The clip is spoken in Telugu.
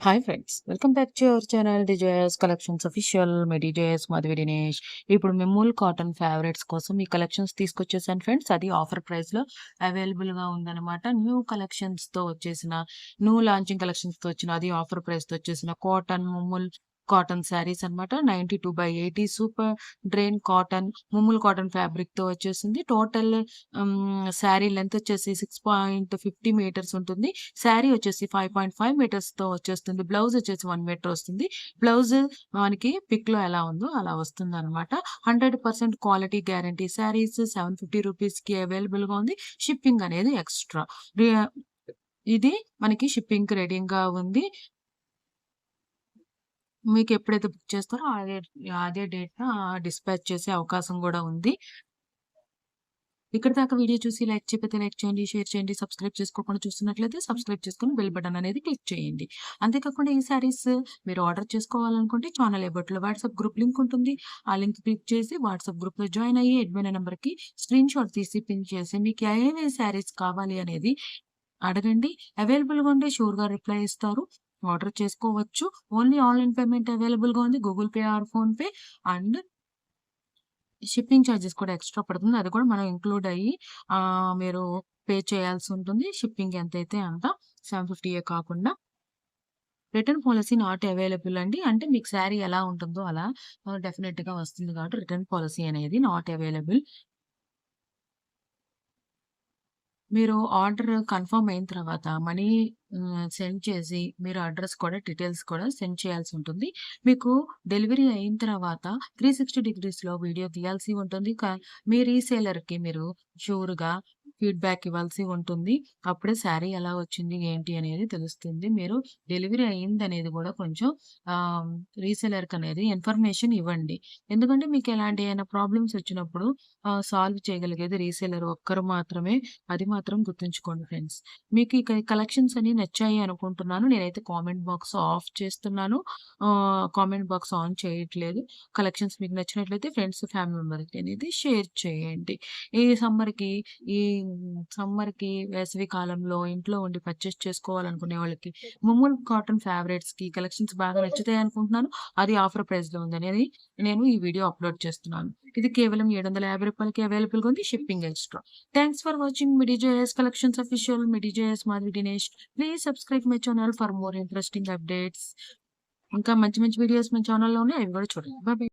Hi friends! Welcome back to our channel desires collections official. Me DJS Madhavi Dinesh. ఇప్పుడు మిమ్ముల్ కాటన్ ఫేవరెట్స్ కోసం ఈ కలెక్షన్స్ తీసుకొచ్చేసాను ఫ్రెండ్స్. అది ఆఫర్ ప్రైస్‌లో అవైలబుల్‌గా ఉందనమాట. న్యూ లాంచింగ్ కలెక్షన్స్‌తో వచ్చిన అది ఆఫర్ ప్రైస్‌తో వచ్చేసిన కాటన్ ముమ్ముల్ కాటన్ శారీస్ అనమాట. 92/80 సూపర్ డ్రెయిన్ కాటన్ ముమ్ముల్ కాటన్ ఫ్యాబ్రిక్‌తో వచ్చేసింది. టోటల్ శారీ లెంత్ వచ్చేసి 6.50 మీటర్స్ ఉంటుంది. శారీ వచ్చేసి 5.5 మీటర్స్‌తో వచ్చేస్తుంది. బ్లౌజ్ వచ్చేసి 1 మీటర్ వస్తుంది. బ్లౌజ్ మనకి పిక్‌లో ఎలా ఉందో అలా వస్తుందనమాట. 100% క్వాలిటీ గ్యారంటీ శారీస్ ₹750కి అవైలబుల్‌గా ఉంది. షిప్పింగ్ అనేది ఎక్స్‌ట్రా. రి ఇది మనకి షిప్పింగ్‌కి రెడీగా ఉంది. మీకు ఎప్పుడైతే బుక్ చేస్తారో అదే డేట్‌న డిస్పాచ్ చేసే అవకాశం గూడా ఉంది. ఇక్కడి దాకా వీడియో చూసి లైక్ చేయకపోతే లైక్ చేయండి, షేర్ చేయండి. సబ్స్క్రైబ్ చేసుకోకుండా చూస్తున్నట్లయితే సబ్స్క్రైబ్ చేసుకొని బెల్ బటన్ అనేది క్లిక్ చేయండి. అంతేకాకుండా ఈ శారీస్ మీరు ఆర్డర్ చేసుకోవాలనుకుంటే ఛానల్ ఎబోట్లో వాట్సాప్ గ్రూప్ లింక్ ఉంటుంది. ఆ లింక్ క్లిక్ చేసి వాట్సాప్ గ్రూప్‌లో జాయిన్ అయ్యి అడ్మిన్ నంబర్‌కి స్క్రీన్‌షాట్ తీసి పిన్ చేసి మీకు ఏమేమి శారీస్ కావాలి అనేది అడగండి. అవైలబుల్‌గా ఉంటే షూర్‌గా రిప్లై ఇస్తారు. ఆర్డర్ చేసుకోవచ్చు. ఓన్లీ ఆన్‌లైన్ పేమెంట్ అవైలబుల్‌గా ఉంది. Google pay are PhonePe and shipping charges కూడా ఎక్స్‌ట్రా పడుతుంది. అది కూడా మనం ఇంక్లూడ్ అయ్యి మీరు పే చేయాల్సుంటుంది. షిప్పింగ్ ఎంతైతే అంత 750 కాకుండా. రిటర్న్ పాలిసీ నాట్ అవైలబుల్ అండి. అంటే మీకు శారీ ఎలా ఉంటుందో అలా డెఫినిట్‌గా వస్తుంది కాబట్టి రిటర్న్ పాలిసీ అనేది నాట్ అవైలబుల్. మీరు ఆర్డర్ కన్ఫర్మ్ అయిన తర్వాత మనీ సెండ్ చేసి మీరు అడ్రెస్ కూడా డీటెయిల్స్ కూడా సెండ్ చేయాల్సుంటుంది. మీకు డెలివరీ అయిన తర్వాత 360 డిగ్రీస్‌లో వీడియో తీయాల్సి ఉంటుంది. మీ రీసేలర్‌కి మీరు షూర్‌గా ఫీడ్‌బ్యాక్ ఇవ్వాల్సి ఉంటుంది. అప్పుడే శారీ ఎలా వచ్చింది, ఏంటి అనేది తెలుస్తుంది. మీరు డెలివరీ అయిందనేది కూడా కొంచెం ఆహ్, రీసేలర్‌కనేది ఇన్ఫర్మేషన్ ఇవ్వండి. ఎందుకంటే మీకు ఎలాంటి అయినా ప్రాబ్లమ్స్ వచ్చినప్పుడు సాల్వ్ చేయగలిగేది రీసేలర్ ఒక్కరు మాత్రమే. అది మాత్రం గుర్తుంచుకోండి ఫ్రెండ్స్. మీకు ఈ కలెక్షన్స్ అన్ని నచ్చాయి అనుకుంటున్నాను. నేనైతే కామెంట్ బాక్స్ ఆఫ్ చేస్తున్నాను. కామెంట్ బాక్స్ ఆన్ చేయట్లేదు. కలెక్షన్స్ మీకు నచ్చినట్లయితే ఫ్రెండ్స్, ఫ్యామిలీ మెంబర్‌కి అనేది షేర్ చేయండి. ఈ సమ్మర్‌కి ఈ సమ్మర్‌కి వేసవి కాలంలో ఇంట్లో ఉండి పర్చేస్ చేసుకోవాలనుకునే వాళ్ళకి ముమ్ముల్ కాటన్ ఫేవరెట్స్‌కి కలెక్షన్స్ బాగా నచ్చుతాయి అనుకుంటున్నాను. అది ఆఫర్ ప్రైస్‌లో ఉందనేది నేను ఈ వీడియో అప్‌లోడ్ చేస్తున్నాను. ఇది కేవలం ₹750కి అవైలబుల్‌గా ఉంది. Shipping extra. Thanks for watching midi JS collections official. Midi JS Madhavi Dinesh. Please subscribe my channel for more interesting updates. ఇంకా మంచి మంచి వీడియోస్ మన ఛానల్‌లో ఉన్నాయి. అవి కూడా చూడండి. By by.